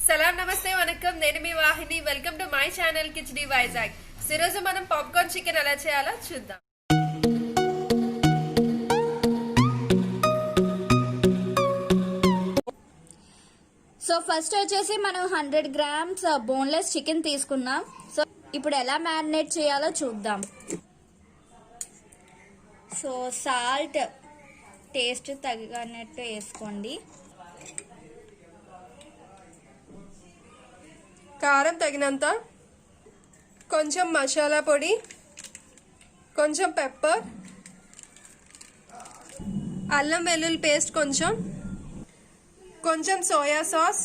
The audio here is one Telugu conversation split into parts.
సలాం నమస్తే వనక్కం నేను మీ Vahini welcome to my channel Khichdi Vizag. ఈరోజు మనం పాప్కార్న్ చికెన్ ఎలా చేయాలో చూద్దాం. సో ఫస్ట్ వచ్చేసి మనం 100 grams బోన్లెస్ చికెన్ తీసుకున్నాం. సో ఇప్పుడు ఎలా మ్యారినేట్ చేయాలో చూద్దాం. సో సాల్ట్ టేస్ట్ తగినట్టు వేసుకోండి, కారం తగినంత, కొంచెం మసాలా పొడి, కొంచెం పెప్పర్, అల్లం వెల్లుల్లి పేస్ట్ కొంచెం సోయా సాస్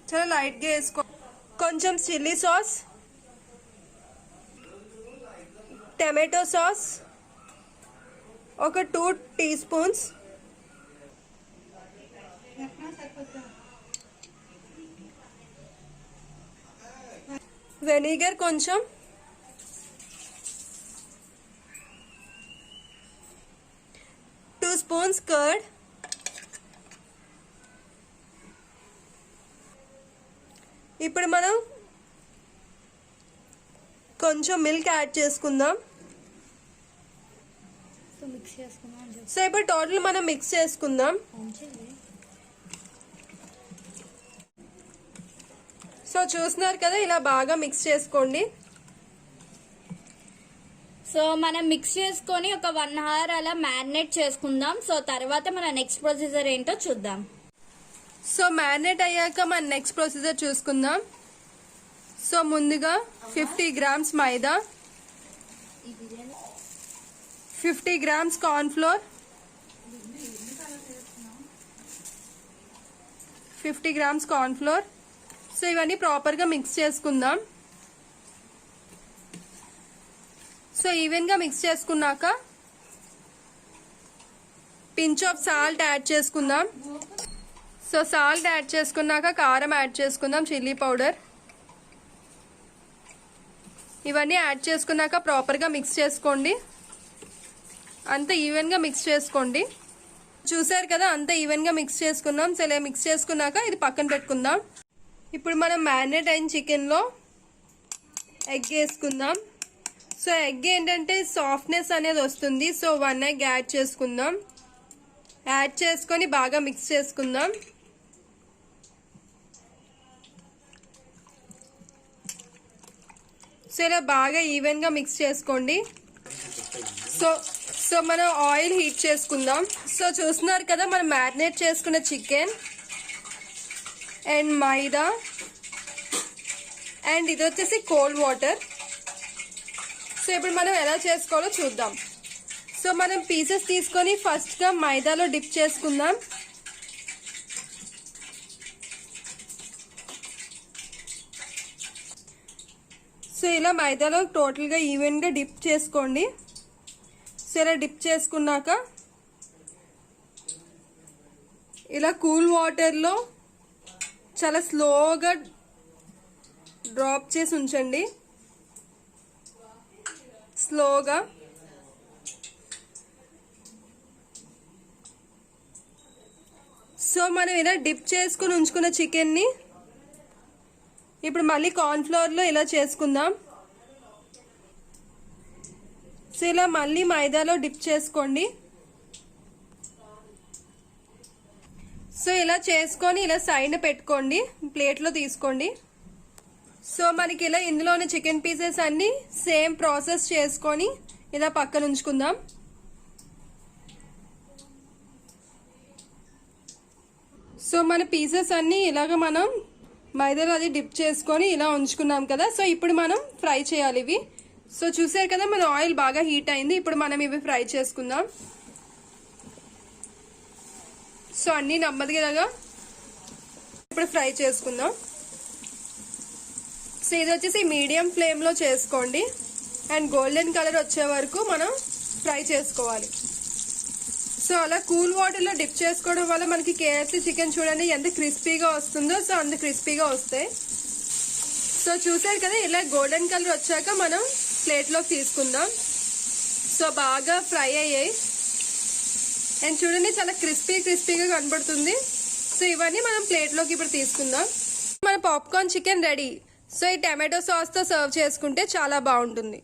చాలా లైట్గా వేసుకో, కొంచెం చిల్లీ సాస్, టమాటో సాస్ ఒక 2 teaspoons, వెనిగర్ కొంచెం, 2 spoons కర్డ్, ఇప్పుడు మనం కొంచెం మిల్క్ యాడ్ చేసుకుందాం. సో ఇప్పుడు టోటల్ మనం మిక్స్ చేసుకుందాం. సో చూస్తున్నారు కదా, ఇలా బాగా మిక్స్ చేసుకోండి. సో మనం మిక్స్ చేసుకొని ఒక 1 hour అలా మ్యారినేట్ చేసుకుందాం. సో తర్వాత మన నెక్స్ట్ ప్రొసీజర్ ఏంటో చూద్దాం. సో మ్యారినేట్ అయ్యాక మన నెక్స్ట్ ప్రొసీజర్ చూసుకుందాం. సో ముందుగా 50 grams మైదా, 50 grams cornflour, 50 grams cornflour. So ఇవన్నీ ప్రాపర్గా మిక్స్ చేసుకుందాం. సో ఈవెన్గా మిక్స్ చేసుకున్నాక పించ్ ఆఫ్ సాల్ట్ యాడ్ చేసుకుందాం. సో సాల్ట్ యాడ్ చేసుకున్నాక కారం యాడ్ చేసుకుందాం, చిల్లీ పౌడర్. ఇవన్నీ యాడ్ చేసుకున్నాక ప్రాపర్గా మిక్స్ చేసుకోండి, అంత ఈవెన్గా మిక్స్ చేసుకోండి. చూసారు కదా, అంత ఈవెన్గా మిక్స్ చేసుకున్నాం. సో ఇలా మిక్స్ చేసుకున్నాక ఇది పక్కన పెట్టుకుందాం. ఇప్పుడు మనం మ్యారినేట్ అయిన చికెన్లో ఎగ్ వేసుకుందాం. సో ఎగ్ ఏంటంటే సాఫ్ట్నెస్ అనేది వస్తుంది. సో 1 egg యాడ్ చేసుకుందాం. యాడ్ చేసుకొని బాగా మిక్స్ చేసుకుందాం. సో ఇలా బాగా ఈవెన్గా మిక్స్ చేసుకోండి. సో మనం ఆయిల్ హీట్ చేసుకుందాం. సో చూస్తున్నారు కదా, మనం మ్యారినేట్ చేసుకున్న చికెన్ అండ్ మైదా అండ్ ఇది వచ్చేసి కోల్డ్ వాటర్. సో ఇప్పుడు మనం ఎలా చేసుకోవాలో చూద్దాం. సో మనం పీసెస్ తీసుకొని ఫస్ట్గా మైదాలో డిప్ చేసుకుందాం. సో ఇలా మైదాలో టోటల్గా ఈవెన్గా డిప్ చేసుకోండి. సో ఇలా డిప్ చేసుకున్నాక ఇలా కూల్ వాటర్లో చాలా స్లోగా డ్రాప్ చేసి ఉంచండి, స్లోగా. సో మనం ఇలా డిప్ చేసుకుని ఉంచుకున్న చికెన్ని ఇప్పుడు మళ్ళీ కార్న్ఫ్లోర్లో ఇలా చేసుకుందాం. సో ఇలా మళ్ళీ మైదాలో డిప్ చేసుకోండి. సో ఇలా చేసుకొని ఇలా సైడ్ పెట్టుకోండి, ప్లేట్లో తీసుకోండి. సో మనకి ఇలా ఇందులోని చికెన్ పీసెస్ అన్ని సేమ్ ప్రాసెస్ చేసుకొని ఇలా పక్కన ఉంచుకుందాం. సో మన పీసెస్ అన్ని ఇలాగ మనం మైదాలో అది డిప్ చేసుకొని ఇలా ఉంచుకున్నాం కదా. సో ఇప్పుడు మనం ఫ్రై చేయాలి ఇవి. సో చూసారు కదా, మన ఆయిల్ బాగా హీట్ అయింది. ఇప్పుడు మనం ఇవి ఫ్రై చేసుకుందాం. సో అన్నీ నెమ్మదిగా ఇప్పుడు ఫ్రై చేసుకుందాం. సో ఇది వచ్చేసి మీడియం ఫ్లేమ్లో చేసుకోండి అండ్ గోల్డెన్ కలర్ వచ్చే వరకు మనం ఫ్రై చేసుకోవాలి. సో అలా కూల్ వాటర్లో డిప్ చేసుకోవడం వల్ల మనకి కేఎఫ్సీ చికెన్ చూడండి ఎంత క్రిస్పీగా వస్తుందో. సో అంత క్రిస్పీగా వస్తాయి. సో చూసారు కదా, ఇలా గోల్డెన్ కలర్ వచ్చాక మనం ప్లేట్లోకి తీసుకుందాం. సో బాగా ఫ్రై అయ్యాయి. అండ్ చూడండి చాలా క్రిస్పీగా కనబడుతుంది. సో ఇవన్నీ మనం ప్లేట్లోకి ఇప్పుడు తీసుకుందాం. మన పాప్కార్న్ చికెన్ రెడీ. సో ఈ టమాటో సాస్తో సర్వ్ చేసుకుంటే చాలా బాగుంటుంది.